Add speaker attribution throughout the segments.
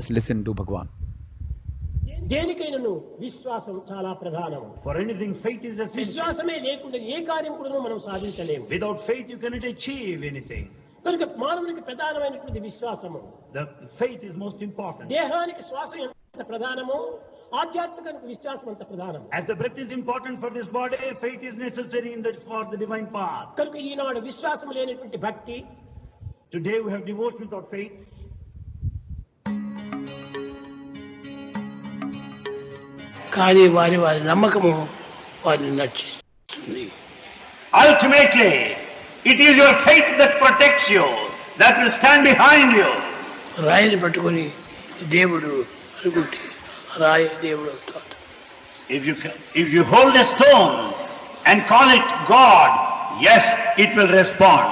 Speaker 1: Let's listen to Bhagwan.
Speaker 2: దేనికైనను విశ్వాసం చాలా ప్రధానం.
Speaker 3: For anything, faith is essential.
Speaker 2: విశ్వాసమే లేకుండా ఏ కార్యం కూడా మనం సాధించలేము.
Speaker 3: Without faith, you cannot achieve anything.
Speaker 2: కనుక మానవునికి ప్రధానమైనటువంటి విశ్వాసము.
Speaker 3: The faith is most important.
Speaker 2: దేహానికి శ్వాస ఎంత ప్రధానమో ఆధ్యాత్మిక విశ్వాసం అంత ప్రధానం.
Speaker 3: As the breath is important for this body, faith is necessary for the divine path.
Speaker 2: కనుక ఈనాడు విశ్వాసం లేనటువంటి భక్తి.
Speaker 3: Today we have devotion without faith.
Speaker 2: కానీ వారి వారి నమ్మకము వారిని నడిపిస్తుంది.
Speaker 3: Ultimately, it is your faith that protects you, that will stand behind you.
Speaker 2: రాయిని పట్టుకొని దేవుడు అనుకుంటే రాయి దేవుడు అవుతాడు.
Speaker 3: If you hold a stone and call it God, yes, it will respond.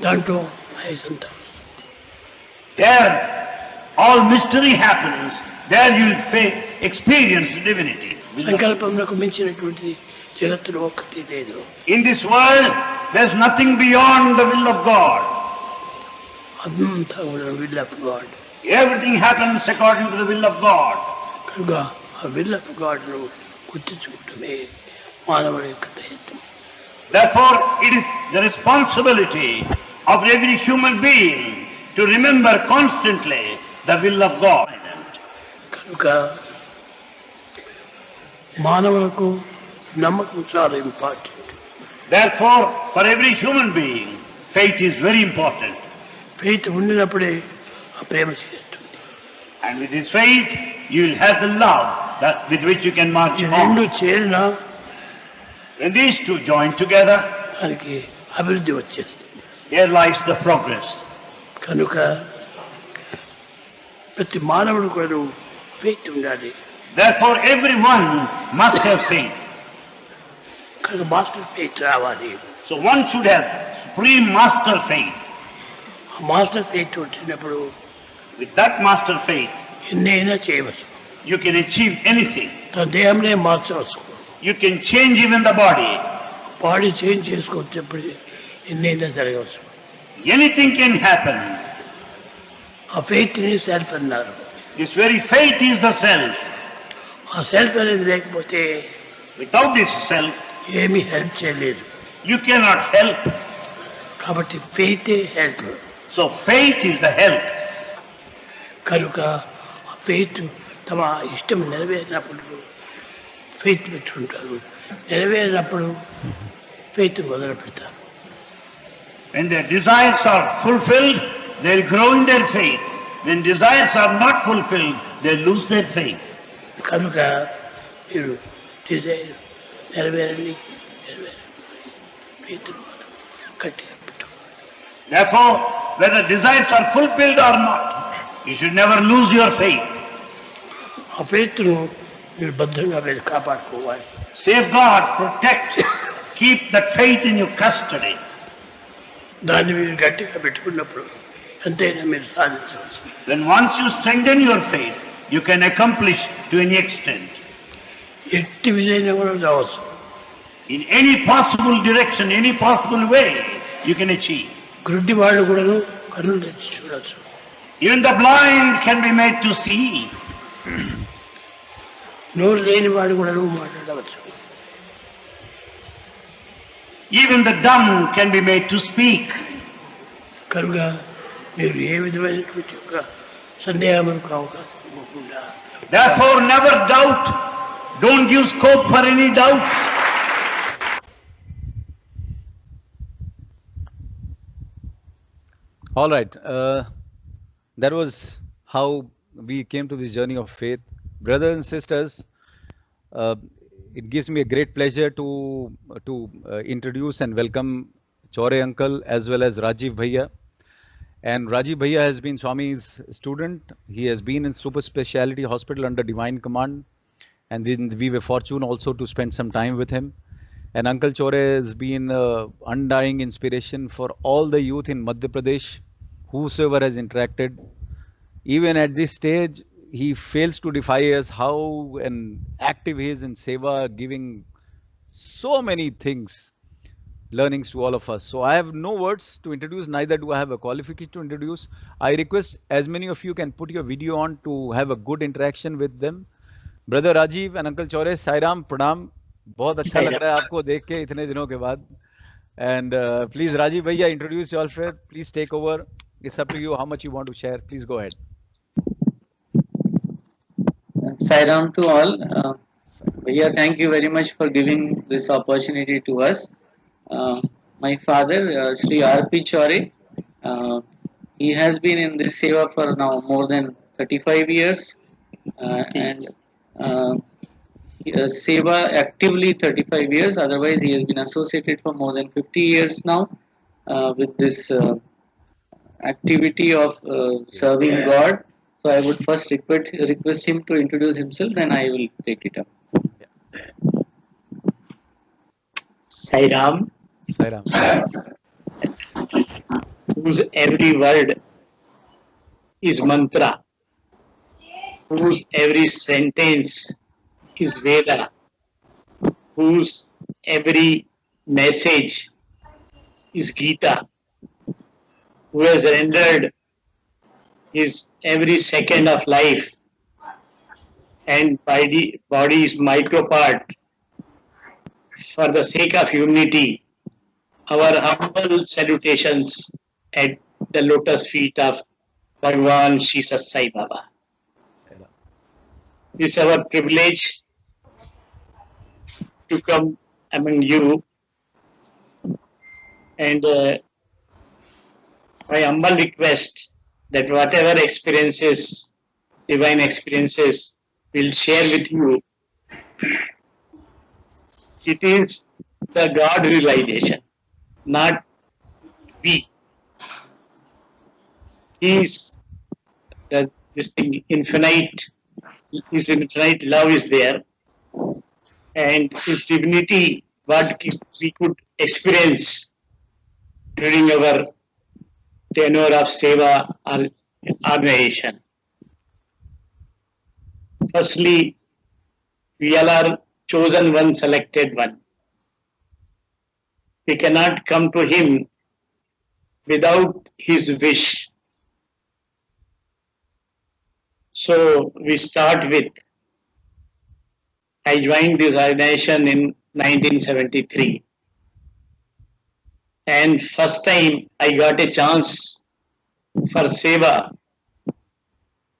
Speaker 2: దాంట్లో ఐసంత.
Speaker 3: There, all mystery happens. There you will experience divinity.
Speaker 2: సంకల్పంలోకి మించినటువంటిది జగత్తులో ఒక్కటి లేదు.
Speaker 3: In this world, there's nothing beyond the will of God.
Speaker 2: అంతా కూడా will of God.
Speaker 3: Everything happens according to the will of God.
Speaker 2: కనుక ఆ will of God ను గుర్తించుకుంటమే మానవుడి యొక్క ప్రయత్నం.
Speaker 3: Therefore, it is the responsibility of every human being to remember constantly the will of God.
Speaker 2: కనుక మానవులకు నమ్మకం చాలా important.
Speaker 3: Therefore, for every human being, faith is very important.
Speaker 2: Faith ఉండినప్పుడే ఆ ప్రేమ చేస్తుంది.
Speaker 3: And with this faith, you will have the love with which you can march
Speaker 2: రెండు
Speaker 3: on.
Speaker 2: చేరినా
Speaker 3: When these two join together,
Speaker 2: దానికి అభివృద్ధి వచ్చేస్తుంది.
Speaker 3: there lies the progress.
Speaker 2: కనుక ప్రతి మానవుడు కూడా ఫెయిత్ ఉండాలి.
Speaker 3: Therefore, everyone must have faith.
Speaker 2: కనుక మాస్టర్ ఫెయిత్ రావాలి.
Speaker 3: So one should have supreme master faith.
Speaker 2: ఆ మాస్టర్ ఫెయిత్ వచ్చినప్పుడు
Speaker 3: With that master faith,
Speaker 2: ఎన్నైనా చేయవచ్చు.
Speaker 3: you can achieve anything.
Speaker 2: తన దేహంనే మార్చవచ్చు.
Speaker 3: You can change even the body.
Speaker 2: Body change చేసుకోవచ్చప్పుడు ఎన్నైనా జరగవచ్చు.
Speaker 3: Anything can happen.
Speaker 2: ఆ ఫెయిత్ని సెల్ఫ్ అన్నారు.
Speaker 3: This very faith is the self.
Speaker 2: ఆ సెల్ఫ్ అనేది లేకపోతే
Speaker 3: Without this self,
Speaker 2: ఏమీ హెల్ప్ చేయలేదు.
Speaker 3: you cannot help.
Speaker 2: కాబట్టి ఫెయితే help.
Speaker 3: So faith is the help.
Speaker 2: కనుక ఆ ఫెయిత్ తమ ఇష్టం నెరవేరినప్పుడు ఫెయిత్ పెట్టుకుంటారు. నెరవేరినప్పుడు ఫెయిత్ మొదలు పెడతారు.
Speaker 3: When their desires are fulfilled, they'll grow in their faith. When desires are not fulfilled, they lose their faith.
Speaker 2: కనుక మీరు డిజైర్ నెరవేరండి ఫెయిత్ గట్టిగా పెట్టుకోవాలి.
Speaker 3: Therefore, whether desires are fulfilled or not, you should never lose your faith.
Speaker 2: ఆ ఫెయిత్ను మీరు భద్రంగా మీరు కాపాడుకోవాలి.
Speaker 3: Safeguard, protect, keep that faith in your custody.
Speaker 2: దాన్ని మీరు గట్టిగా పెట్టుకున్నప్పుడు ఎంతైనా మీరు సాధించవచ్చు.
Speaker 3: Then once you strengthen your faith, you can accomplish to any extent.
Speaker 2: ఎట్టి విజయం కూడా రావచ్చు.
Speaker 3: In any possible direction, any possible way, you can achieve.
Speaker 2: గుడ్డి వాళ్ళు కూడాను కన్నులు తెచ్చి చూడవచ్చు.
Speaker 3: Even the blind can be made to see.
Speaker 2: నోరు లేని వాడు కూడాను మాట్లాడవచ్చు.
Speaker 3: Even the dumb can be made to speak.
Speaker 2: కనుక మీరు ఏ విధమైనటువంటి యొక్క సందేహములకు అవకాశం ఇవ్వకుండా
Speaker 3: Therefore, never doubt. Don't give scope for any doubts.
Speaker 1: All right. That was how we came to this journey of faith. Brothers and sisters, it gives me a great pleasure to introduce and welcome Chaure uncle as well as Rajiv Bhaiya. And Rajiv Bhaiya has been Swami's student. He has been in super speciality hospital under divine command. And then we were fortunate also to spend some time with him. And Uncle Chaure has been undying inspiration for all the youth in Madhya Pradesh, whosoever has interacted. Even at this stage, he fails to defy us how active he is in seva, giving so many things. learnings to all of us. So I have no words to introduce, neither do I have a qualification to introduce. I request as many of you can put your video on to have a good interaction with them. Brother Rajiv and Uncle Chore, Sairam, Pranam. बहुत अच्छा लग रहा है आपको देख के इतने दिनों के बाद. And please, Rajiv Bhaiya, introduce yourself. Please take over. It's up to you how much you want to share. Please go ahead.
Speaker 4: Sairam to all. Bhaiya, thank you very much for giving this opportunity to us. My father, Sri R.P. Chore, he has been in this seva for now more than 35 years. And seva actively 35 years. Otherwise, he has been associated for more than 50 years now with this activity of serving God. So I would first request him to introduce himself, then I will take it up.
Speaker 2: Sairam,
Speaker 1: Sairam.
Speaker 2: whose every word is mantra, whose every sentence is Veda, whose every message is Gita, who has rendered his every second of life and body's micro part for the sake of unity. Our humble salutations at the lotus feet of Bhagwan Shri Sat Sai Baba. It is our privilege to come among you, and my humble request that whatever experiences, divine experiences, we'll share with you, it is the God realization, not we. His this thing infinite, His infinite love is there, and His divinity, what we could experience during our tenure of seva or ordination. Firstly, we all are chosen one, selected one. We cannot come to Him without His wish. So we start with, I joined this organization in 1973. And first time I got a chance for seva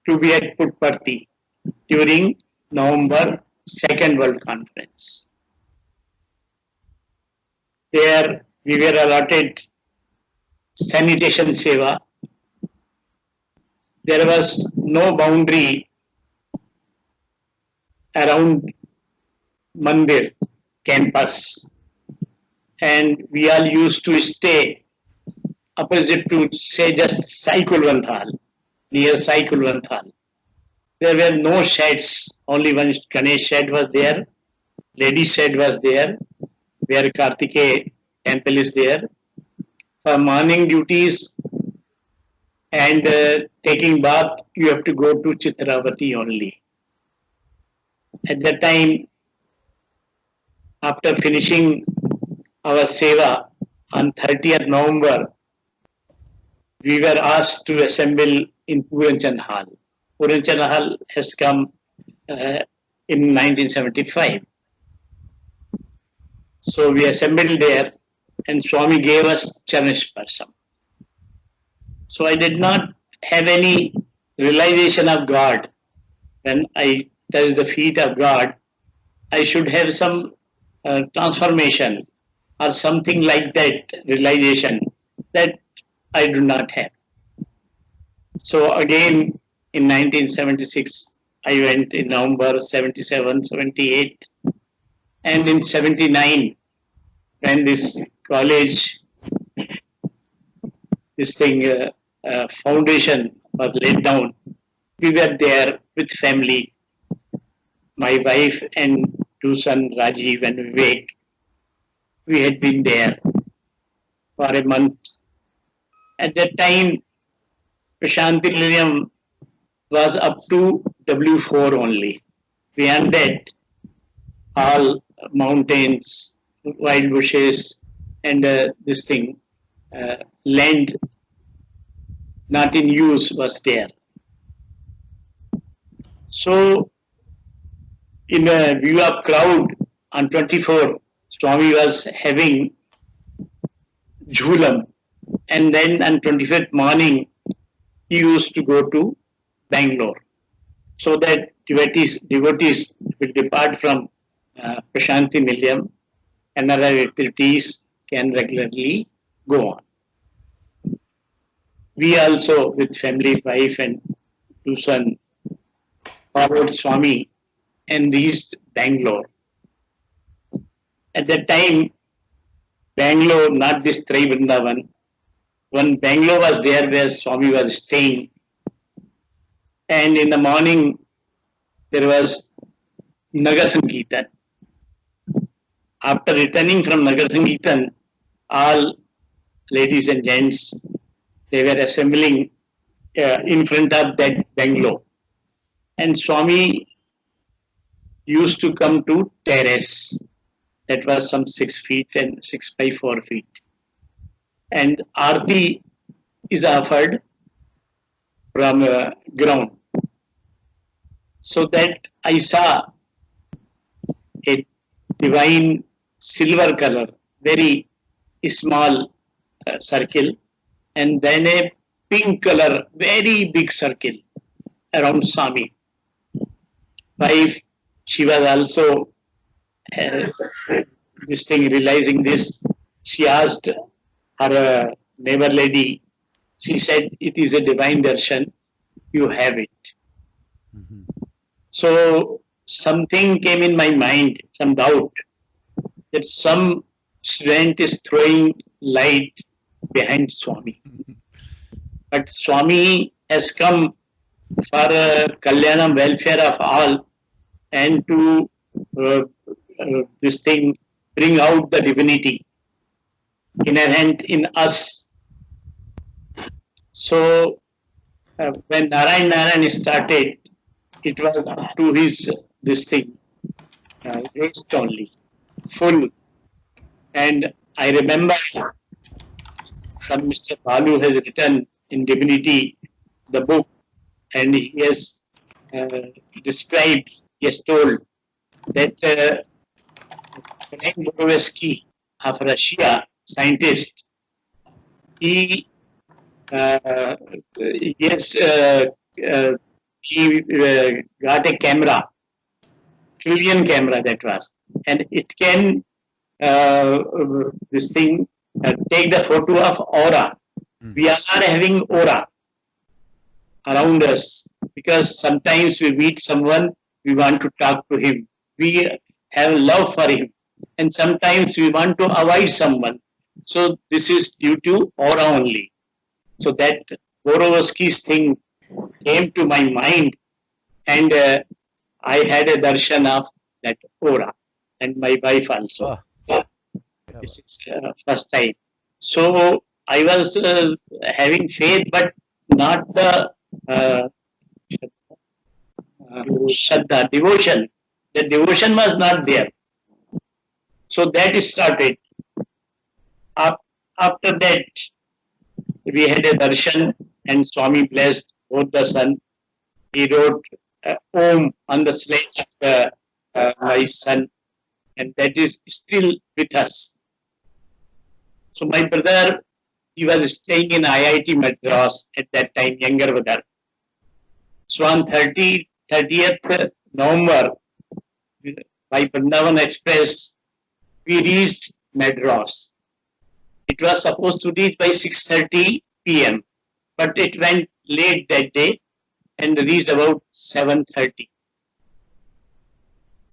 Speaker 2: to be at Puttaparthi during November 2nd World Conference. There we were allotted sanitation seva. There was no boundary around Mandir campus, and we all used to stay opposite to, say, just Sai Kulwant, near Sai Kulwant. There were no sheds, only one Ganesh shed was there, lady shed was there, where Kartikeya temple is there. For morning duties and taking bath, you have to go to Chitravati only. At that time, after finishing our seva on 30th November, we were asked to assemble in Puranchand Hall. Puranchand Hall has come in 1975. So we assembled there, and Swami gave us Charanasparsham. So I did not have any realization of God. When I touch the feet of God, I should have some transformation or something like that realization that I do not have. So again, in 1976, I went in November 77, 78, and in 79, when this college, this thing, foundation was laid down, we were there with family, my wife and two sons, Rajiv and Vivek. We had been there for a month. At that time, Prashanti Nilayam was up to W4 only. Beyond that, all mountains, wild bushes, and this thing, land not in use was there. So, in a view of crowd on 24, Swami was having jhulam, and then on 25th morning he used to go to Bangalore, so that devotees will depart from Prashanti Nilayam and other activities can regularly go on. We also, with family, wife and two sons, followed Swami and reached Bangalore. At that time, Bangalore, not this Tri Vrindavan, one Bangalore was there where Swami was staying. And in the morning, there was Nagar Sankirtan. After returning from Nagar Sankirtan, all ladies and gents, they were assembling in front of that Bangalore. And Swami used to come to terrace. That was some 6 feet and 6 by 4 feet. And Aarti is offered from ground. So that I saw a divine silver color, very small circle, and then a pink color, very big circle around Swami. Wife, she was also this thing, realizing this, she asked her neighbor lady, she said, it is a divine darshan, you have it.
Speaker 1: Mhm.
Speaker 2: So something came in my mind, some doubt, that some student is throwing light behind Swami. But Swami has come for Kalyanam, welfare of all, and to this thing, bring out the divinity inherent in us. So when Narayan started, it was up to his this thing, waist only, full. And I remember some Mr. Balu has written in Divinity the book, and he has described, he has told that Frank Borovsky of Russia, scientist, he yes, he got a camera, trillion camera that was, and it can this thing take the photo of aura. We are having aura around us because sometimes we meet someone, we want to talk to him, we have love for him, and sometimes we want to avoid someone. So this is due to aura only. So that Borovsky's thing came to my mind, and I had a darshan of that aura, and my wife also.
Speaker 1: Wow.
Speaker 2: This is first time. So I was having faith, but not the Shraddha, devotion. The devotion was not there. So that started. After that, we had a darshan, and Swami blessed both the son. He wrote Om on the slate of my son, and that is still with us. So my brother, he was staying in IIT Madras at that time, younger brother. So on 30th November, by Vrindavan Express, we reached Madras. It was supposed to reach by 6:30 p.m., but it went late that day and reached about 7:30.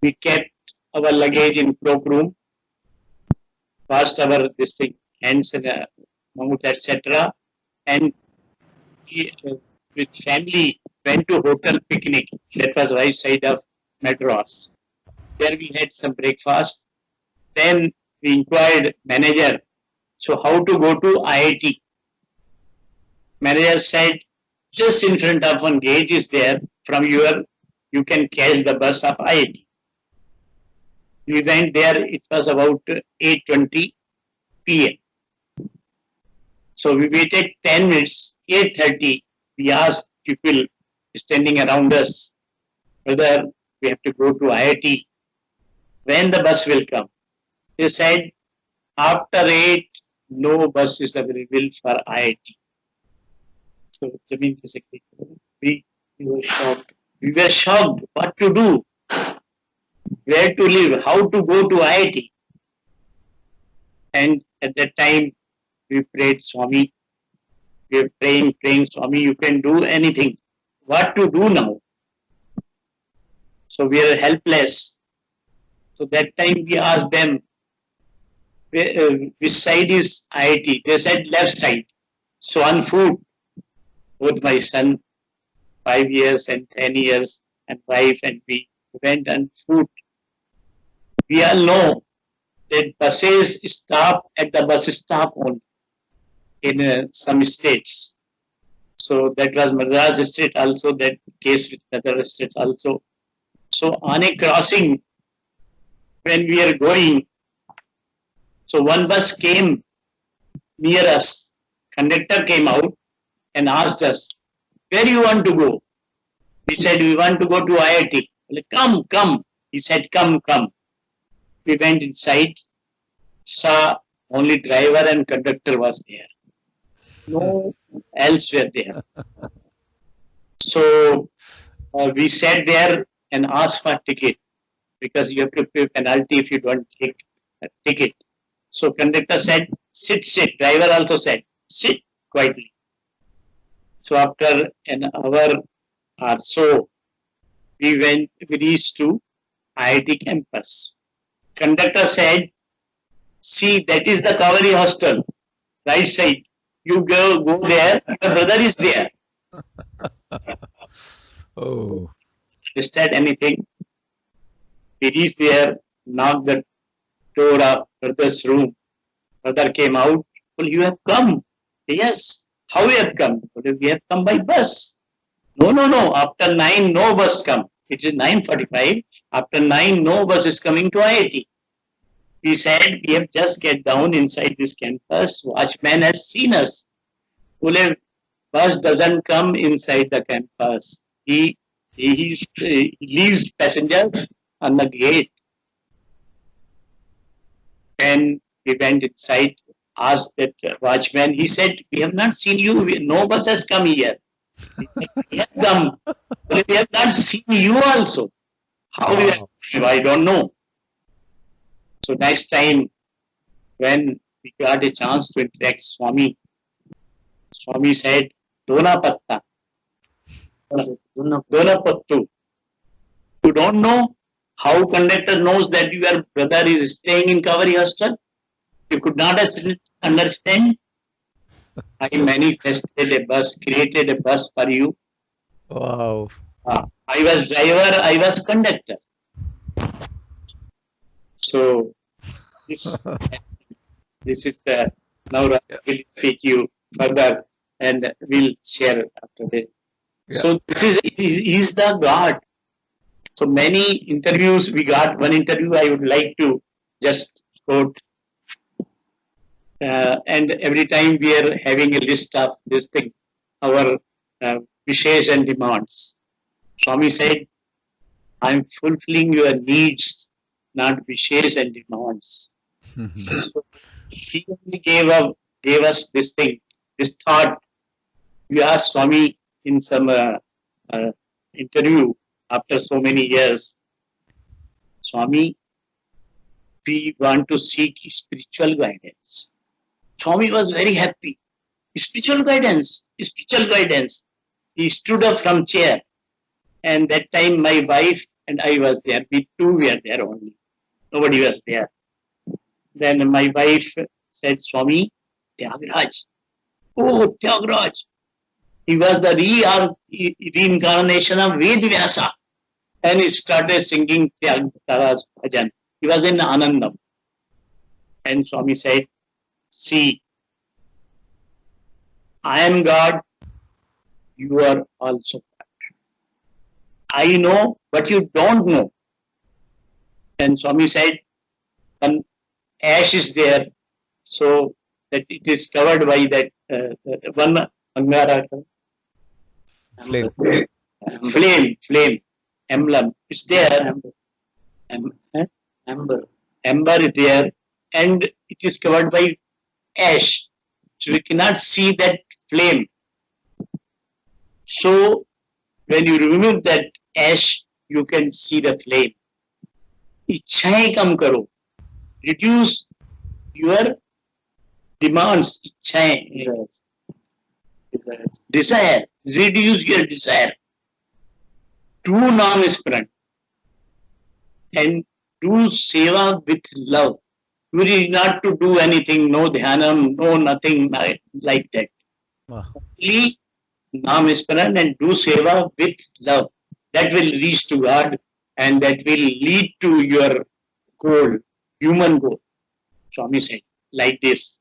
Speaker 2: We kept our luggage in cloakroom, washed our this thing, hands and mouth, etc. And we, with family, went to hotel picnic. That was right side of Madras. There we had some breakfast. Then we inquired manager, so how to go to IIT? Manager said, just in front of one gate is there. From your, you can catch the bus of IIT. We went there. It was about 8:20 p.m. So we waited 10 minutes, 8:30. We asked people standing around us whether we have to go to IIT, when the bus will come. They said, after 8, no bus is available for IIT. So, Jameen, basically, we were shocked. We were shocked what to do, where to live, how to go to IIT. And at that time, we prayed, Swami. We were praying, Swami, you can do anything. What to do now? So we are helpless. So that time we asked them, which side is IIT? They said left side. So on foot, both my son, 5 years and 10 years, and wife and we went on foot. We all know that buses stop at the bus stop only in some states. So that was Madras state also, that case with other states also. So on a crossing, when we are going, so one bus came near us. Conductor came out and asked us, where do you want to go? We said, we want to go to IIT. Come, come. He said, come, come. We went inside, saw only driver and conductor was there. No else were there. So we sat there and asked for ticket, because you have to pay penalty if you don't take a ticket. So conductor said, sit, sit. Driver also said, sit quietly. So after an hour or so, we reached to IIT campus. Conductor said, see, that is the Kaveri hostel, right side. You go there, your brother is there.
Speaker 1: Oh.
Speaker 2: Understand anything? We reached there, knocked the door of brother's room. Brother came out. Well, you have come. Yes. How you have come? Well, we have come by bus. No, no, no. After 9, no bus come. It is 9:45. After 9, no bus is coming to IIT. We said, we have just get down inside this campus. Watchman has seen us. Well, bus doesn't come inside the campus. He leaves passengers on the gate. And we went inside, asked that watchman. He said, we have not seen you. No bus has come here. We have come. But we have not seen you also. How do you have? I don't know. So next time, when we got a chance to interact Swami, Swami said, Dona Patta. Dona Pattu. You don't know how conductor knows that your brother is staying in Kaveri hostel? You could not understand? I manifested a bus, created a bus for you.
Speaker 1: Wow.
Speaker 2: I was driver, I was conductor. So this is the, now we'll speak you further and we'll share after that.
Speaker 1: Yeah.
Speaker 2: So this is the God. So many interviews we got. One interview I would like to just quote. And every time we are having a list of this thing, our wishes and demands. Swami said, I am fulfilling your needs, not wishes and demands. So he gave us this thing, this thought. We asked Swami in some interview after so many years, Swami, we want to seek spiritual guidance. Swami was very happy. Spiritual guidance, spiritual guidance. He stood up from chair. And that time my wife and I was there. We two were there only. Nobody was there. Then my wife said, Swami, Tyagraj. Oh, Tyagraj. He was the reincarnation of Ved Vyasa. And he started singing Tyagraj bhajan. He was in Anandam. And Swami said, see, I am God, you are also God. I know, but you don't know. And Swami said, when ash is there, So that it is covered by that one Angara
Speaker 1: Flame.
Speaker 2: flame, emblem. It's there.
Speaker 4: Amber.
Speaker 2: Ember is there, and it is covered by ash. So we cannot see that flame. So when you remove that ash, you can see the flame. इच्छाएं कम करो. Reduce your demands. इच्छाएं. Desire. Reduce your desire. Do non-aspirant. And do seva with love. You need not to do anything, no dhyanam, no nothing like that.
Speaker 1: Wow.
Speaker 2: Only non-aspirant and do seva with love. That will reach to God and that will lead to your goal, human goal. Swami said, like this.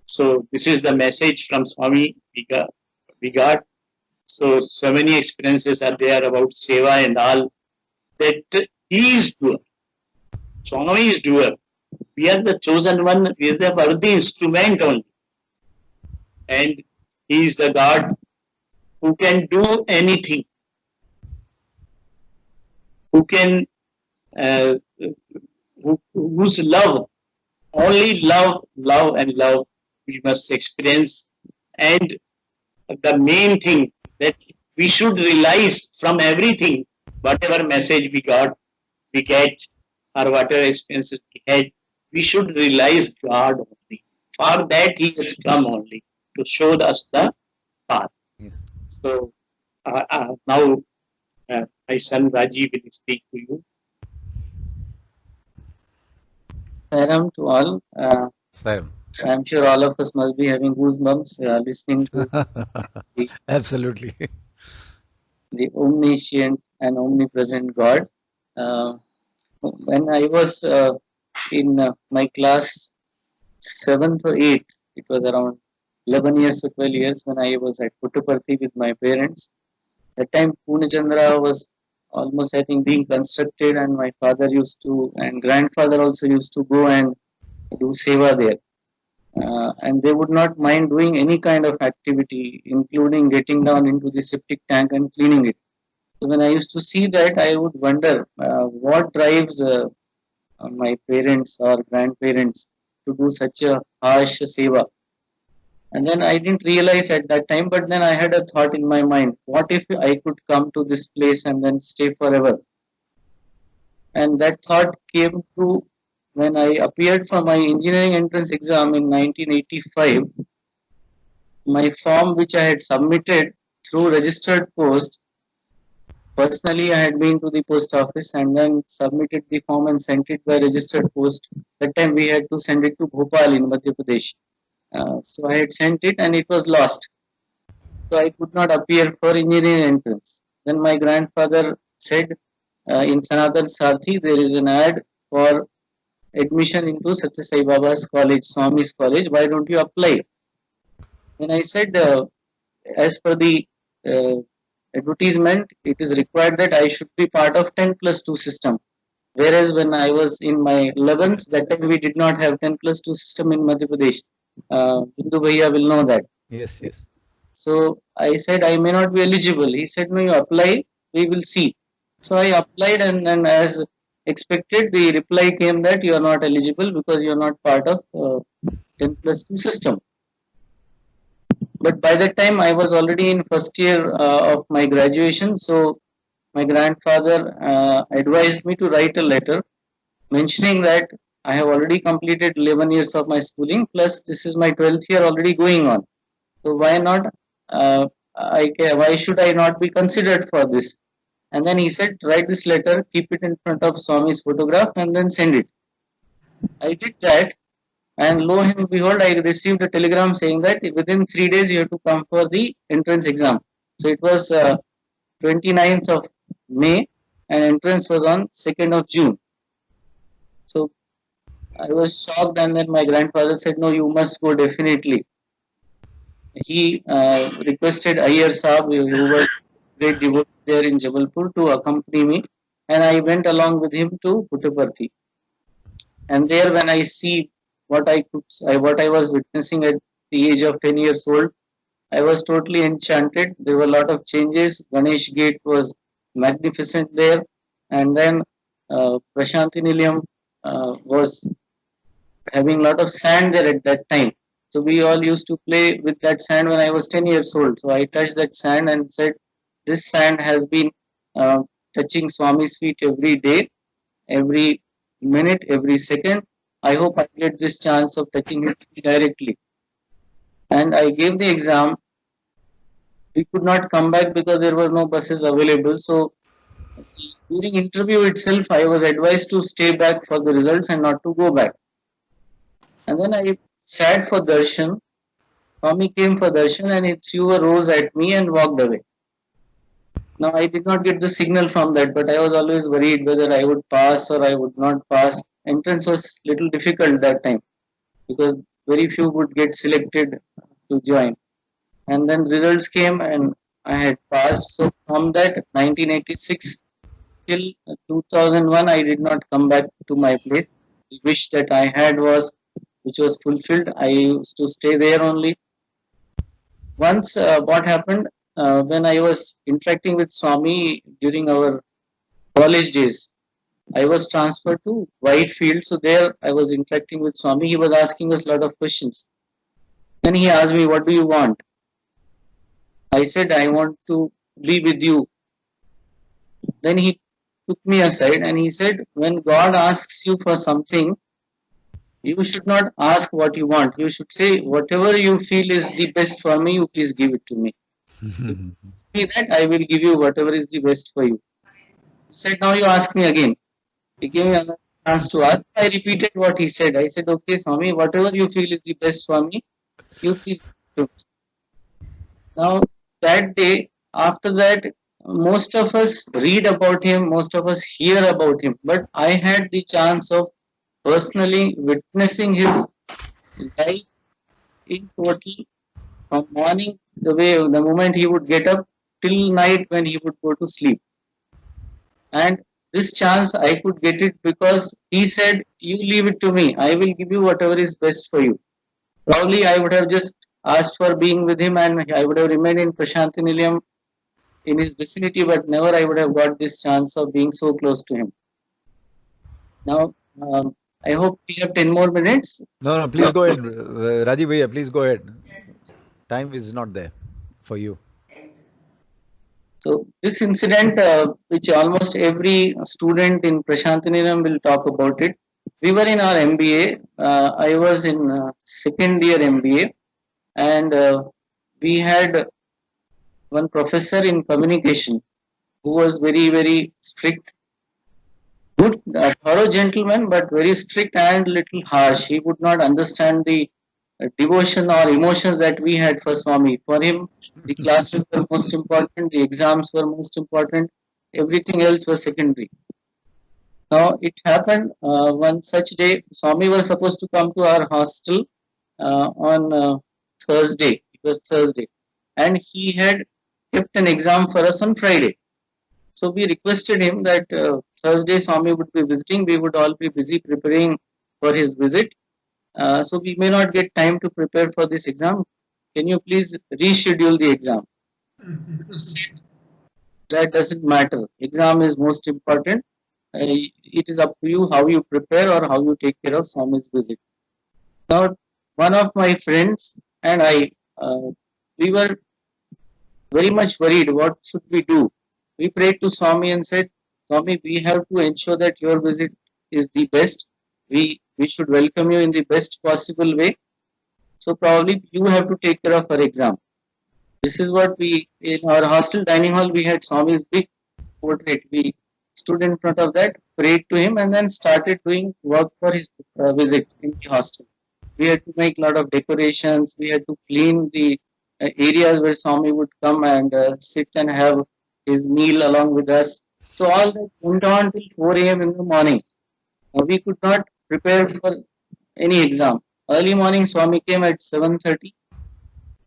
Speaker 2: So this is the message from Swami we got. So many experiences are there about seva and all. That he is doer. Swami is doer. We are the chosen one. We are the instrument only. And he is the God who can do anything. Who can, whose love, only love and love we must experience. And the main thing that we should realize from everything, whatever message we get, or whatever experiences we had, we should realize God only. For that he has come only to show us the path.
Speaker 1: Yes.
Speaker 2: So now my son Rajiv will speak to you.
Speaker 4: Sairam to all.
Speaker 1: Sairam.
Speaker 4: I'm sure all of us must be having goosebumps listening to
Speaker 1: Absolutely.
Speaker 4: the omniscient and omnipresent God. When I was in my class 7th or 8th, it was around 11 years or 12 years when I was at Puttaparthi with my parents. That time Pune Chandra was almost, I think, being constructed, and my father used to, and grandfather also used to go and do seva there. And they would not mind doing any kind of activity, including getting down into the septic tank and cleaning it. So when I used to see that, I would wonder what drives my parents or grandparents to do such a harsh seva. And then I didn't realize at that time, but then I had a thought in my mind, what if I could come to this place and then stay forever? And that thought came true when I appeared for my engineering entrance exam in 1985. My form which I had submitted through registered post, personally I had been to the post office and then submitted the form and sent it by registered post. That time we had to send it to Bhopal in Madhya Pradesh. So I had sent it and it was lost. So I could not appear for engineering entrance. Then my grandfather said, in Sanatan Sarthi there is an ad for admission into Satya Sai Baba's college, Swami's college. Why don't you apply? Then I said, as per the advertisement, it is required that I should be part of 10+2 system. Whereas when I was in my 11th, that time we did not have 10+2 system in Madhya Pradesh. Bindu Bhaiya will know that.
Speaker 1: Yes, yes.
Speaker 4: So I said I may not be eligible. He said, no, you apply, we will see. So I applied, and then as expected, the reply came that you are not eligible because you are not part of 10+2 system. But by that time I was already in first year of my graduation. So my grandfather advised me to write a letter mentioning that I have already completed 11 years of my schooling, plus this is my 12th year already going on. So why not? Why should I not be considered for this? And then he said, write this letter, keep it in front of Swami's photograph, and then send it. I did that, and lo and behold, I received a telegram saying that within 3 days you have to come for the entrance exam. So it was 29th of May, and entrance was on 2nd of June. So I was shocked, and then my grandfather said, no, you must go definitely. He requested Ayyar Saab, who was great devotee there in Jabalpur, to accompany me, and I went along with him to Puttaparthi. And there when I see what I was witnessing at the age of 10 years old. I was totally enchanted. There were a lot of changes. Ganesh Gate was magnificent there, and then Prashanti Nilayam was having a lot of sand there at that time. So we all used to play with that sand when I was 10 years old. So I touched that sand and said, "This sand has been uh, touching Swami's feet every day, every minute, every second. I hope I get this chance of touching his feet directly." And I gave the exam. We could not come back because there were no buses available. So during interview itself, I was advised to stay back for the results and not to go back. And then I sat for darshan. Swami came for darshan and he threw a rose at me and walked away. Now I did not get the signal from that, but I was always worried whether I would pass or I would not pass. Entrance was little difficult that time because very few would get selected to join. And then results came and I had passed. So from that 1986 till 2001, I did not come back to my place. The wish that I had was, which was fulfilled. I used to stay there only. Once, what happened when I was interacting with Swami during our college days, I was transferred to Whitefield. So there I was interacting with Swami. He was asking us a lot of questions. Then he asked me, "What do you want?" I said, "I want to be with you." Then he took me aside and he said, "When God asks you for something, you should not ask what you want. You should say, whatever you feel is the best for me, you please give it to me. Me that I will give you whatever is the best for you." He said, "Now you ask me again." He gave me another chance to ask. I repeated what he said. I said, "Okay, Swami, whatever you feel is the best for me, you please give it to me." Now, that day, after that, most of us read about him, most of us hear about him, but I had the chance of personally witnessing his life in total from morning, the moment he would get up till night when he would go to sleep. And this chance I could get it because he said, "You leave it to me. I will give you whatever is best for you." Probably I would have just asked for being with him and I would have remained in Prashanti Nilayam in his vicinity, but never I would have got this chance of being so close to him. Now, I hope we have 10 more minutes.
Speaker 1: No, please go ahead. Rajiv Bhaiya, please go ahead. Time is not there for you.
Speaker 4: So, this incident, which almost every student in Prashanti Nilayam will talk about it. We were in our MBA. I was in second year MBA, and we had one professor in communication who was very, very strict, good, thorough gentleman, but very strict and little harsh. He would not understand the devotion or emotions that we had for Swami. For him, the classes were most important, the exams were most important, everything else was secondary. Now, it happened one such day, Swami was supposed to come to our hostel on Thursday. It was Thursday. And he had kept an exam for us on Friday. So we requested him that Thursday Swami would be visiting. We would all be busy preparing for his visit. So we may not get time to prepare for this exam. Can you please reschedule the exam? That doesn't matter. Exam is most important. It is up to you how you prepare or how you take care of Swami's visit. Now, one of my friends and I, we were very much worried. What should we do? We prayed to Swami and said, "Swami, we have to ensure that your visit is the best. We should welcome you in the best possible way. So probably you have to take care of our exam." This is what we, in our hostel dining hall, we had Swami's big portrait. We stood in front of that, prayed to him, and then started doing work for his visit in the hostel. We had to make a lot of decorations. We had to clean the areas where Swami would come and sit and have his meal along with us. So all that went on till 4 a.m. in the morning. We could not prepare for any exam. Early morning, Swami came at 7:30.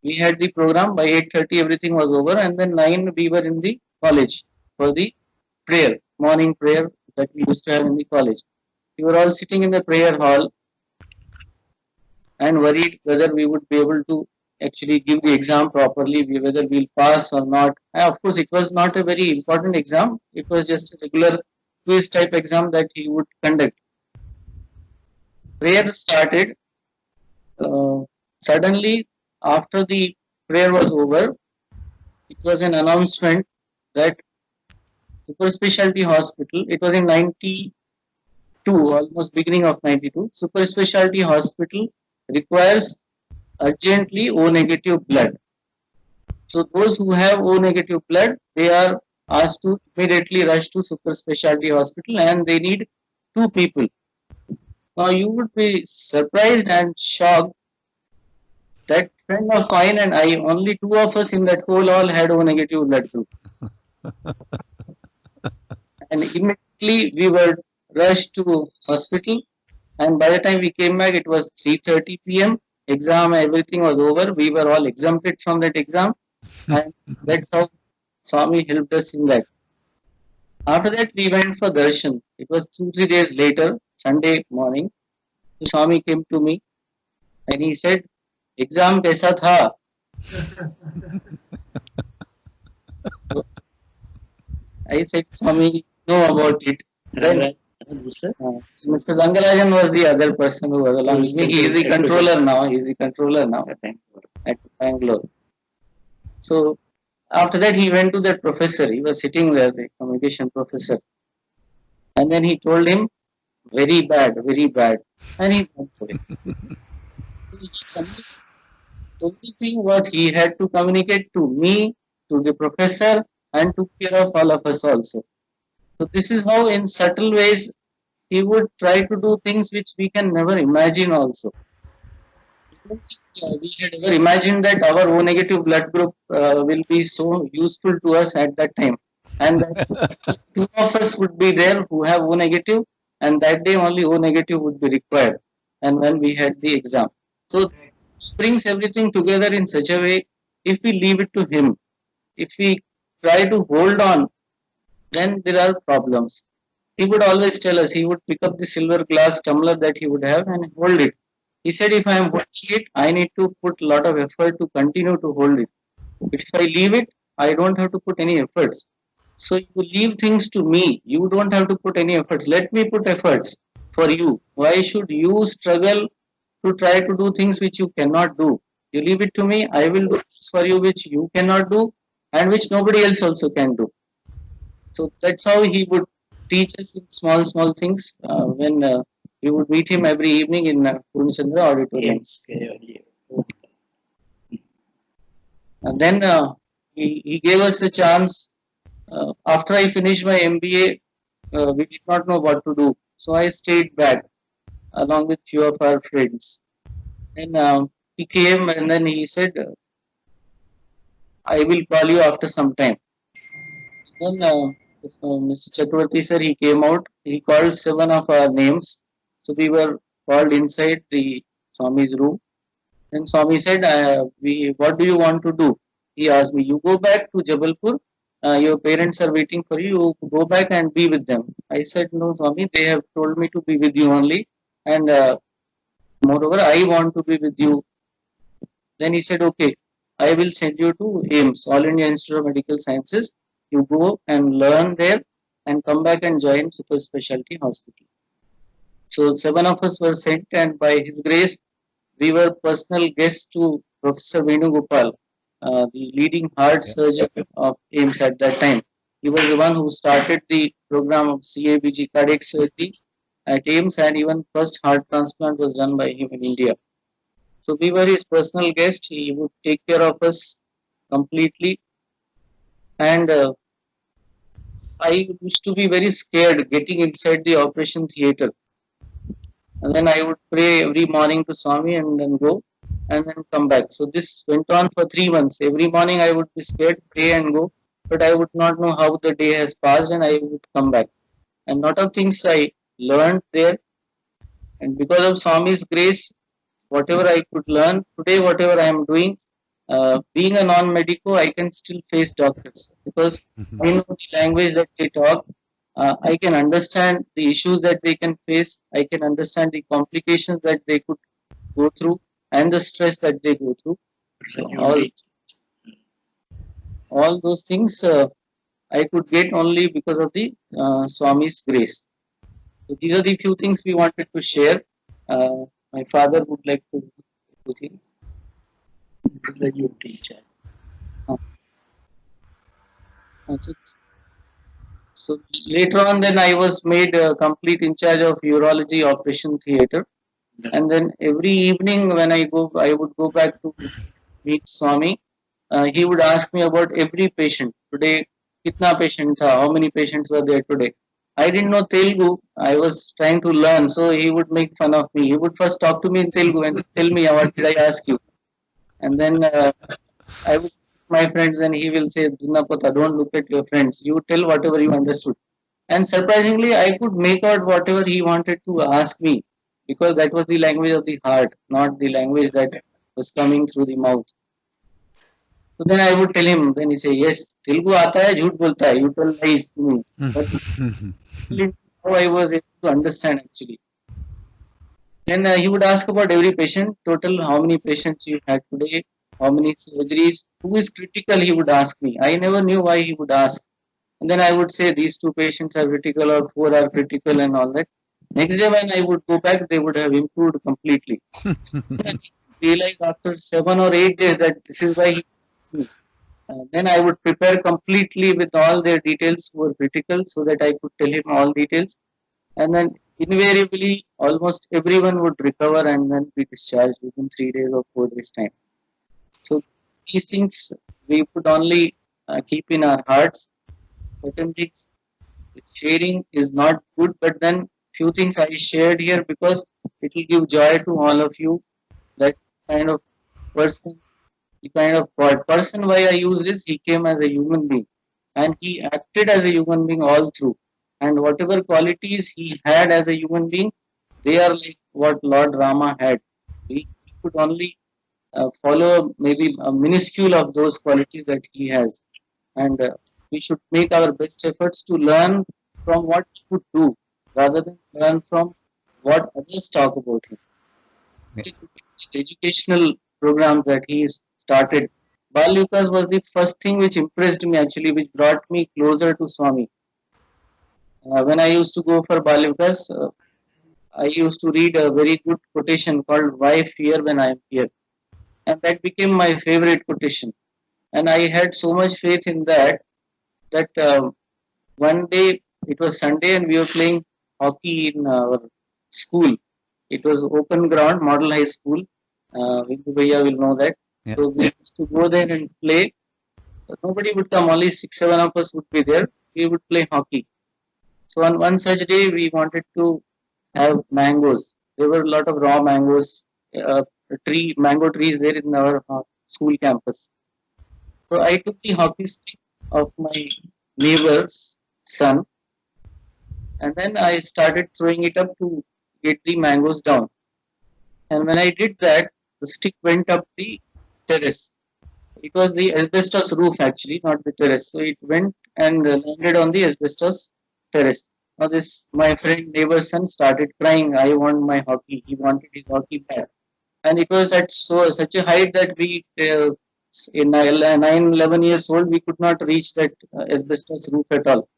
Speaker 4: We had the program by 8:30. Everything was over, and then 9 we were in the college for the prayer, morning prayer that we used to have in the college. We were all sitting in the prayer hall. and worried whether we would be able to actually give the exam properly, whether we'll pass or not. And of course, it was not a very important exam. It was just a regular quiz type exam that he would conduct. Prayer started. Uh, Suddenly, after the prayer was over, it was an announcement that Super Specialty Hospital, it was in 92, almost beginning of 92, Super Specialty Hospital requires urgently O negative blood. So those who have O negative blood, they are asked to immediately rush to Super Specialty Hospital, and they need 2 people. Now you would be surprised and shocked that friend of mine and I, only 2 of us in that whole all had O negative blood group. And immediately we were rushed to hospital, and by the time we came back it was 3:30 p.m. Exam, everything was over. We were all exempted from that exam, and that's how Swami helped us in that. After that we went for darshan. It was 2-3 days later, Sunday morning. Swami came to me and he said, exam kaisa tha? I said, Swami, know about it. Then Mr. Rangarajan was the other person who was along with me. He is the controller now. He is the controller now at Bangalore. So after that, he went to that professor. He was sitting there, the communication professor. And then he told him, very bad, very bad. And he went for it. Everything what he had to communicate to me, to the professor, and took care of all of us also. So this is how in subtle ways he would try to do things which we can never imagine also. We had ever imagined that our O negative blood group will be so useful to us at that time. And that 2 of us would be there who have O negative, and that day only O negative would be required. And when we had the exam. So brings everything together in such a way, if we leave it to him, if we try to hold on, then there are problems. He would always tell us, he would pick up the silver glass tumbler that he would have and hold it. He said, if I am holding it, I need to put a lot of effort to continue to hold it. If I leave it, I don't have to put any efforts. So you leave things to me. You don't have to put any efforts. Let me put efforts for you. Why should you struggle to try to do things which you cannot do? You leave it to me. I will do things for you which you cannot do and which nobody else also can do. So that's how he would teach us in small things when we would meet him every evening in Purnachandra auditorium. And then he gave us a chance. After I finished my MBA, we did not know what to do. So I stayed back along with few of our friends. And he came and then he said, I will call you after some time. Then Mr. Chakravarti sir, he came out. He called 7 of our names. So we were called inside the Swami's room. Then Swami said, what do you want to do? He asked me, you go back to Jabalpur. Your parents are waiting for you. You go back and be with them. I said, no, Swami, they have told me to be with you only. And moreover, I want to be with you. Then he said, okay, I will send you to AIIMS, All India Institute of Medical Sciences. You go and learn there and come back and join Super Specialty Hospital. So 7 of us were sent, and by his grace, we were personal guests to Professor Venugopal, the leading heart surgeon of AIIMS at that time. He was the one who started the program of CABG cardiac surgery at AIIMS, and even first heart transplant was done by him in India. So we were his personal guest. He would take care of us completely. And I used to be very scared getting inside the operation theater. And then I would pray every morning to Swami and then go and then come back. So this went on for 3 months. Every morning I would be scared, pray and go, but I would not know how the day has passed and I would come back. And lot of things I learned there. And because of Swami's grace, whatever I could learn, today whatever I am doing, being a non-medico, I can still face doctors because I know the language that they talk. I can understand the issues that they can face. I can understand the complications that they could go through. and the stress that they go through. So all those things I could get only because of the Swami's grace. So these are the few things we wanted to share. My father would like to do things.
Speaker 2: Let you teach.
Speaker 4: That's it. So later on, then I was made complete in charge of urology operation theater. And then every evening when I would go back to meet Swami. He would ask me about every patient. Today, kitna patient tha? How many patients were there today? I didn't know Telugu. I was trying to learn, so he would make fun of me. He would first talk to me in Telugu and tell me, what did I ask you? And then I would my friends and he will say, Dunnapata, don't look at your friends. You tell whatever you understood. And surprisingly, I could make out whatever he wanted to ask me because that was the language of the heart, not the language that was coming through the mouth. So then I would tell him, then he say, yes, Telugu aata hai, jhoot bolta hai, you tell lies to me. But how I was able to understand actually. Then he would ask about every patient, total how many patients you had today, how many surgeries, who is critical, he would ask me. I never knew why he would ask. And then I would say these two patients are critical or four are critical and all that. Next day when I would go back, they would have improved completely. I realized after 7 or 8 days that this is why he asked me. Then I would prepare completely with all their details who were critical so that I could tell him all details. And then invariably, almost everyone would recover and then be discharged within 3 days or 4 days' time. So these things we could only keep in our hearts. Certain things sharing is not good, but then few things I shared here because it will give joy to all of you. That kind of person, the kind of person why I use this, he came as a human being and he acted as a human being all through. And whatever qualities he had as a human being, they are like what Lord Rama had. We could only follow maybe a minuscule of those qualities that he has. And we should make our best efforts to learn from what he could do rather than learn from what others talk about him. Educational programs that he started. Bal Vikas was the first thing which impressed me actually, which brought me closer to Swami. When I used to go for Bal Vikas, I used to read a very good quotation called "Why fear when I am here," and that became my favorite quotation. And I had so much faith in that that one day it was Sunday and we were playing hockey in our school. It was open ground, model high school. Vindu Bhaiya will know that.
Speaker 1: Yeah.
Speaker 4: So we used to go there and play. Nobody would come, only 6, 7 of us would be there. We would play hockey. So on one such day, we wanted to have mangoes. There were a lot of raw mangoes, mango trees there in our school campus. So I took the hockey stick of my neighbor's son and then I started throwing it up to get the mangoes down. And when I did that, the stick went up the terrace. It was the asbestos roof actually, not the terrace. So it went and landed on the asbestos terrace. Now this my friend neighbor's son started crying. I want my hockey. He wanted his hockey back, and it was at such a height that we in 9, 11 years old we could not reach that asbestos roof at all.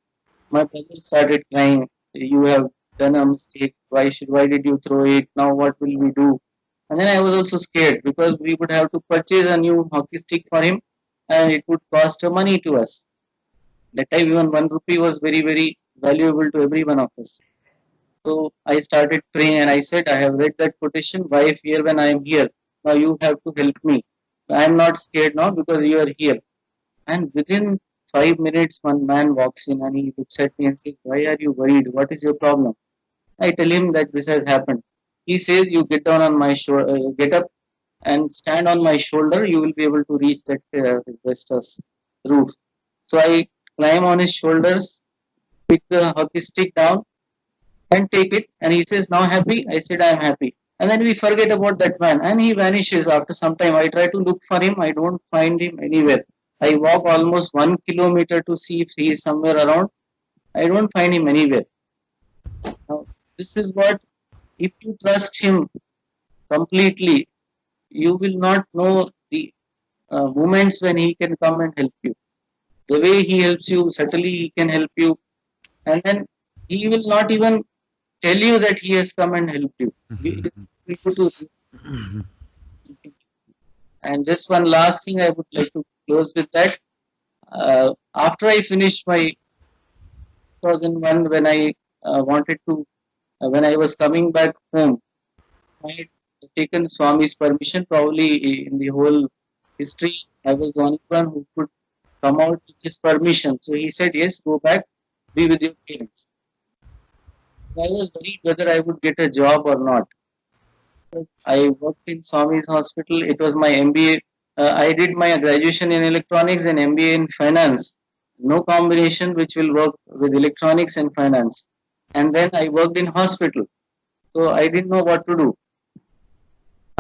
Speaker 4: My brother started crying. You have done a mistake. Why did you throw it? Now what will we do? And then I was also scared because we would have to purchase a new hockey stick for him and it would cost money to us. That time even 1 rupee was very valuable to every one of us. So I started praying and I said, I have read that quotation, why fear when I am here? Now you have to help me. I am not scared now because you are here. And within 5 minutes, one man walks in and he looks at me and says, why are you worried? What is your problem? I tell him that this has happened. He says, you get down on my shoulder, get up and stand on my shoulder. You will be able to reach that asbestos roof. So I climb on his shoulders, pick the hockey stick down and take it. And he says, now happy? I said, I am happy. And then we forget about that man and he vanishes after some time. I try to look for him. I don't find him anywhere. I walk almost 1 kilometer to see if he is somewhere around. I don't find him anywhere. Now, this is what, if you trust him completely, you will not know the moments when he can come and help you. The way he helps you, subtly he can help you, and then he will not even tell you that he has come and helped you. You you to, and just one last thing I would like to close with that. After I finished my 2001, when I wanted to, when I was coming back home, I had taken Swami's permission. Probably in the whole history, I was the only one who could come out with his permission. So he said, "Yes, go back, be with your parents." I was worried whether I would get a job or not. I worked in Swami's hospital. It was my MBA. I did my graduation in electronics and MBA in finance. No combination which will work with electronics and finance. And then I worked in hospital. So I didn't know what to do.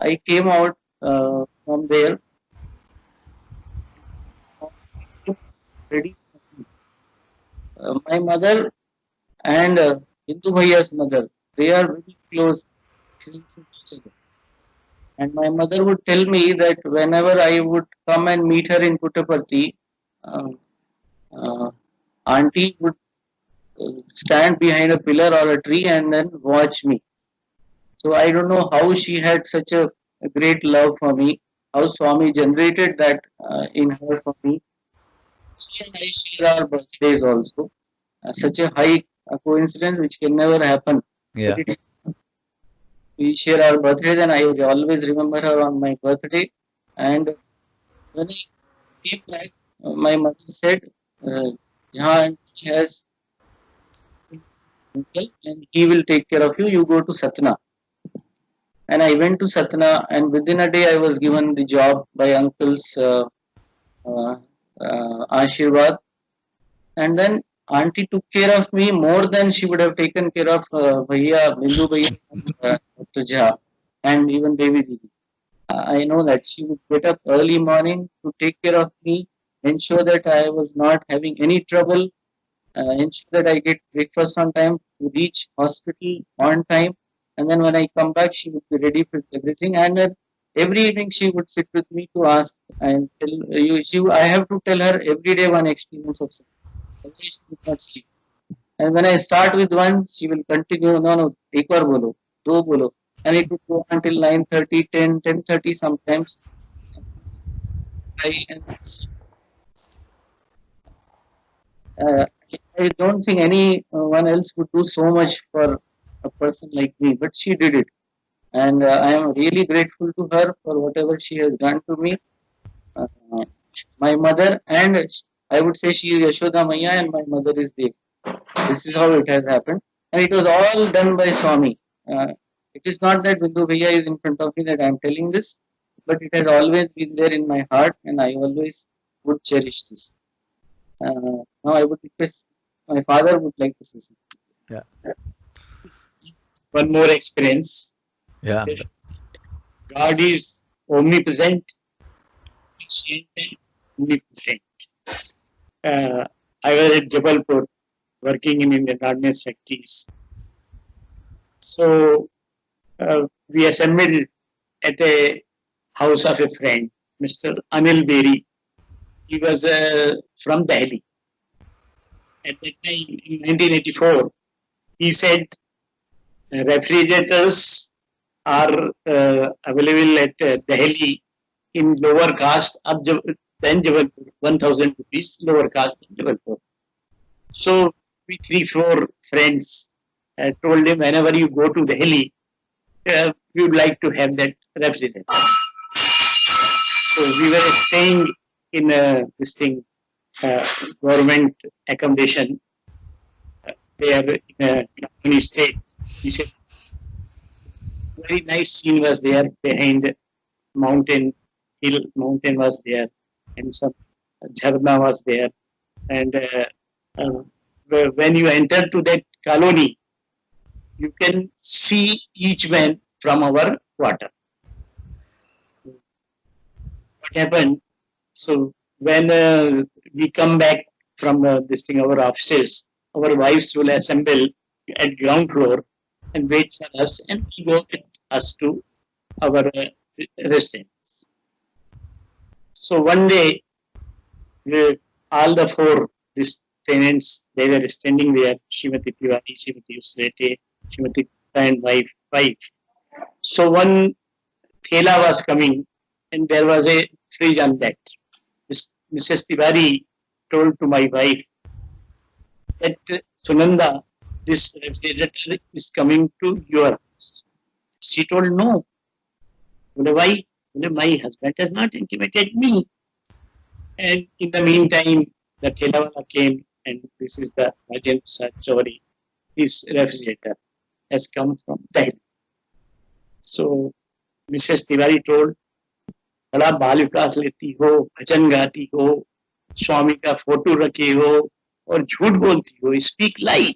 Speaker 4: I came out from there ready. My mother and Hindu Bhaiya's mother, they are very close friends with each other. And my mother would tell me that whenever I would come and meet her in Puttaparthi, uh, uh, auntie would stand behind a pillar or a tree and then watch me. So I don't know how she had such a great love for me, how Swami generated that in her for me. She and I share our birthdays also. Such a high coincidence which can never happen.
Speaker 1: Yeah.
Speaker 4: But we share our birthdays, and I always remember her on my birthday. And when I came back, my mother said, Jahan has uncle and he will take care of you. You go to Satna. And I went to Satna, and within a day, I was given the job by uncle's uh, Ashirwad. And then auntie took care of me more than she would have taken care of Bhaiya, Bindu Bhaiya, and Dr. Jha, and even Devi Didi. I know that she would get up early morning to take care of me, ensure that I was not having any trouble, ensure that I get breakfast on time, to reach hospital on time, and then when I come back, she would be ready with everything. And every evening, she would sit with me to ask and tell you. I have to tell her every day one experience of something. Otherwise, she would not sleep. And when I start with one, she will continue. No, no, एक बार बोलो, दो बोलो, and it would go until 9:30, 10, 10:30 sometimes. I, uh, I don't think anyone else would do so much for a person like me, but she did it. And I am really grateful to her for whatever she has done to me. Uh, my mother, and I would say she is Yashoda Maya, and my mother is Dev. This is how it has happened. And it was all done by Swami. It is not that Bindu Bhaiya is in front of me that I am telling this, but it has always been there in my heart, and I always would cherish this. Now I would request my father would like to say something.
Speaker 1: Yeah.
Speaker 2: One more experience.
Speaker 1: Yeah.
Speaker 2: God is omnipresent, omniscient, and omnipotent. I was at Jabalpur working in Indian Gardeners factories. So we assembled at a house of a friend, Mr. Anil Beri. He was from Delhi. At that time, in 1984, he said refrigerators are available at Delhi in lower cost than Jabalpur, 1,000 rupees lower cost than Jabalpur. So we 3-4 friends told him whenever you go to Delhi, we would like to have that refrigerator. So we were staying in this thing, government accommodation there in a state. He said, very nice scene was there behind mountain was there, and some jharna was there, and when you enter to that colony, you can see each man from our quarter. What happened? So when we come back from this thing, our offices, our wives will assemble at ground floor and wait for us, and we go with us to our residence. So one day, all the four these tenants, they were standing there, Srimati Tiwari, Srimati Usrete, Srimati Gupta and wife. So one thela was coming and there was a fridge on that. Mrs. Tiwari told to my wife that Sunanda, this refrigerator is coming to your house. She told no. Why? My husband has not intimated me. And in the meantime, the Telawala came and this is the Rajan Chowri. His refrigerator has come from Delhi. So Mrs. Tiwari told, बड़ा बाल विकास लेती हो, भजन गाती हो, स्वामी का photo रखे हो और झूठ बोलती हो, speak lie.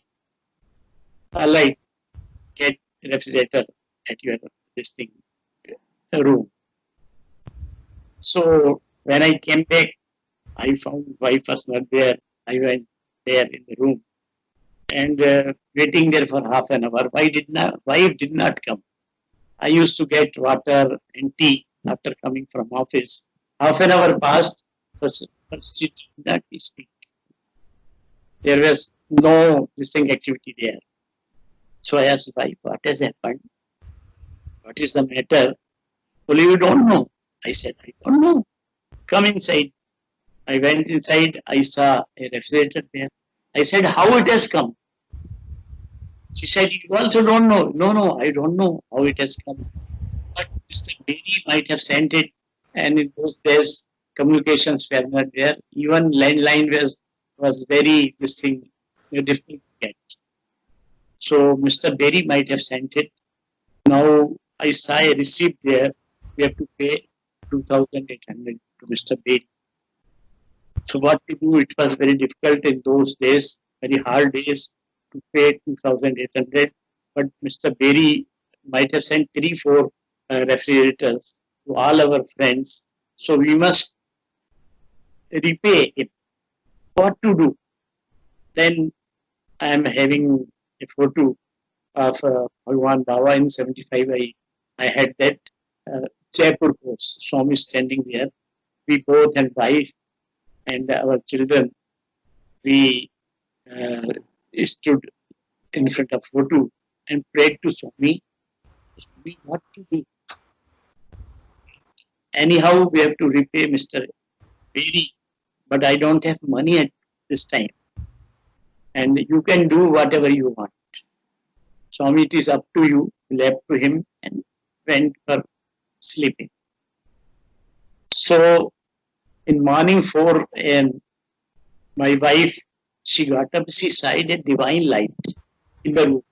Speaker 2: I like get refrigerator at your this thing room. So when I came back, I found wife was not there. I went there in the room and waiting there for half an hour. Wife did not come. I used to get water and tea after coming from office. Half an hour passed, but she did not speak. There was no distinct activity there. So I asked wife, what has happened? What is the matter? Well, you don't know. I said, I don't know. Come inside. I went inside. I saw a refrigerator there. I said, how it has come? She said, you also don't know. No, I don't know how it has come. But Mr. Berry might have sent it. And in those days, communications were not there. Even landline was very difficult to get. So Mr. Berry might have sent it. Now I saw a receipt there. We have to pay 2,800 to Mr. Berry. So what to do? It was very difficult in those days, very hard days to pay 2,800. But Mr. Berry might have sent 3-4 refrigerators to all our friends. So we must repay him. What to do? Then I am having a photo of Bhagwan Baba in 75. I had that Jaipur course. Swami standing there. We both and wife and our children, we stood in front of photo and prayed to Swami. Swami, what to do? Anyhow, we have to repay Mr. Berry, but I don't have money at this time. And you can do whatever you want. Swami, it is up to you. Left to him and went for sleeping. So in morning 4 a.m., my wife, she got up, she saw a divine light in the room.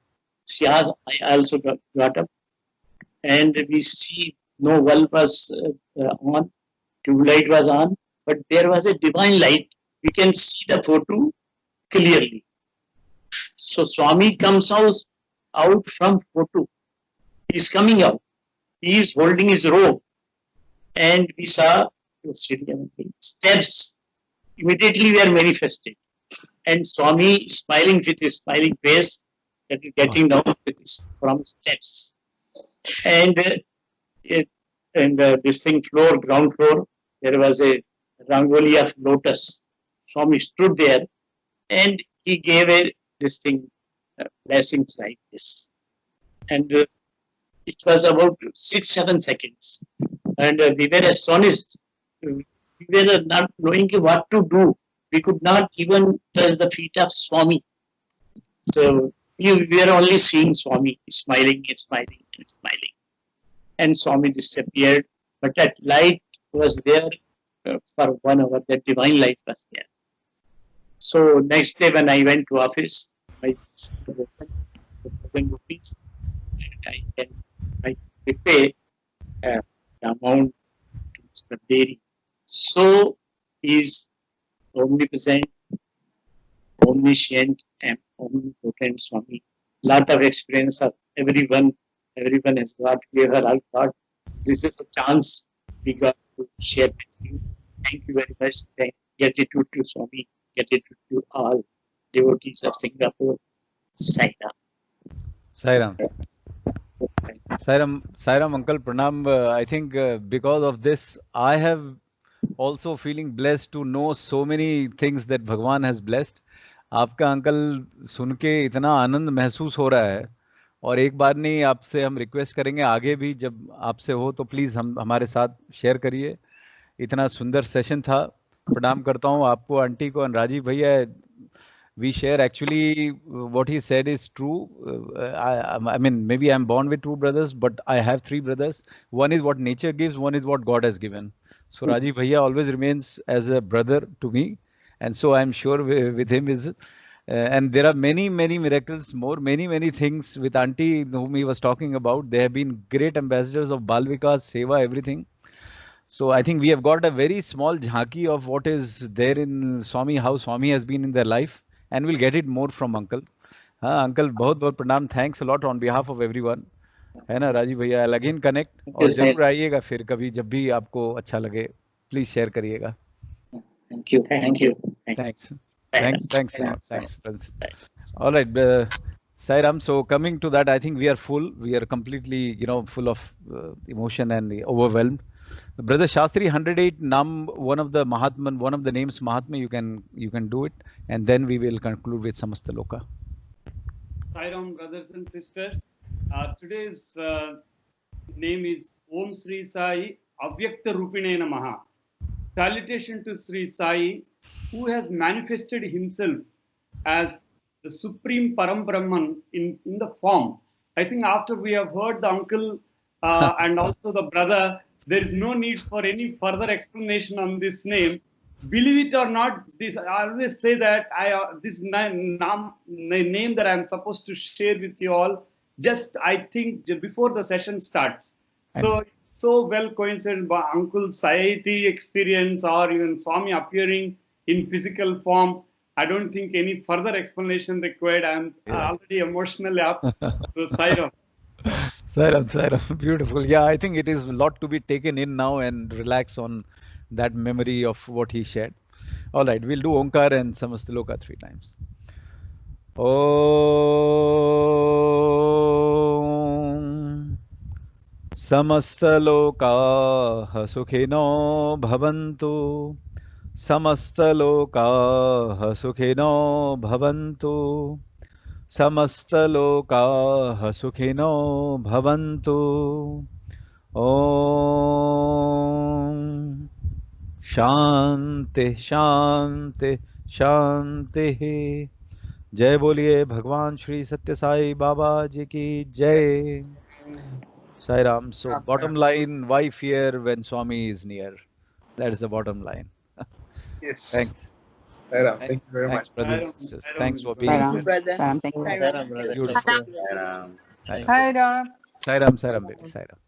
Speaker 2: I also got up and we see no bulb was on, tube light was on, but there was a divine light. We can see the photo clearly. So Swami comes out from photo. He is coming out. He is holding his robe. And we saw steps immediately were manifested. And Swami smiling with his smiling face, that is getting down with his, from steps. And this thing floor, ground floor, there was a rangoli of lotus. Swami stood there and he gave this thing blessings like this. And it was about 6-7 seconds. And we were astonished. We were not knowing what to do. We could not even touch the feet of Swami. So we were only seeing Swami smiling and smiling and smiling. And Swami disappeared. But that light was there for 1 hour. That divine light was there. So next day when I went to office, my rupees, and I repay the amount to Mr. Berry. So he is omnipresent, omniscient, and omnipotent Swami. Lot of experience of everyone has got. We have all got. This is a chance we got to share with you. Thank you very much. Gratitude to Swami. Gratitude to all devotees of Singapore. Sai Ram.
Speaker 1: Sai Ram. Sairam uncle, pranam. I think because of this, I have also feeling blessed to know so many things that Bhagwan has blessed. आपका uncle सुन के इतना आनंद महसूस हो रहा है और एक बार नहीं आपसे हम रिक्वेस्ट करेंगे आगे भी जब आपसे हो तो प्लीज़ हम हमारे साथ शेयर करिए इतना सुंदर सेशन था प्रणाम करता हूँ आपको आंटी को और राजीव भैया we share actually what he said is true. I mean, maybe I'm born with two brothers, but I have three brothers. One is what nature gives, one is what God has given. So Rajiv Bhaiya always remains as a brother to me. And so I'm sure with him is, and there are many, many miracles more, many things with Auntie whom he was talking about. They have been great ambassadors of Bal Vikas, Seva, everything. So I think we have got a very small jhanki of what is there in Swami, how Swami has been in their life. And we'll get it more from uncle. हाँ uncle बहुत बहुत प्रणाम thanks a lot on behalf of everyone है ना राजीव भैया I again connect और जरूर आइएगा फिर कभी जब भी आपको अच्छा लगे प्लीज शेयर करिएगा
Speaker 4: thank you
Speaker 1: thanks all right Sairam, so coming to that I think we are completely full of emotion and overwhelmed. Brother Shastri 108 Nam, one of the Mahatman, one of the names Mahatma, you can do it, and then we will conclude with Samasta Loka.
Speaker 5: Sairam, brothers and sisters. Today's name is Om Sri Sai Avyakta Rupine Namaha. Salutation to Sri Sai, who has manifested himself as the Supreme Param Brahman in the form. I think after we have heard the uncle and also the brother, there is no need for any further explanation on this name. Believe it or not, this I always say that this name that I am supposed to share with you all, just I think before the session starts. So well coincided by Uncle's society experience or even Swami appearing in physical form. I don't think any further explanation required. I am already emotionally up to Sairam.
Speaker 1: Sairam, beautiful. Yeah, I think it is a lot to be taken in now and relax on that memory of what he shared. All right, we'll do Onkar and Samastaloka 3 times. Om Samastaloka Sukhino Bhavantu Samastaloka Sukhino Bhavantu समस्तलोकाः सुखिनो भवन्तु ॐ शांति शांति शांति जय बोलिए भगवान श्री सत्य साई बाबा जी की जय Sai Ram. So bottom line, why fear when Swami is near? That is the bottom line.
Speaker 6: Yes.
Speaker 1: Thanks.
Speaker 6: Sairam, thank you very much.
Speaker 1: Brothers and sisters. Thanks for being
Speaker 7: Sairam,
Speaker 1: here.
Speaker 7: Sairam, thank you.
Speaker 1: Beautiful.
Speaker 6: Sairam.
Speaker 1: Sai Ram, baby, Sai Ram.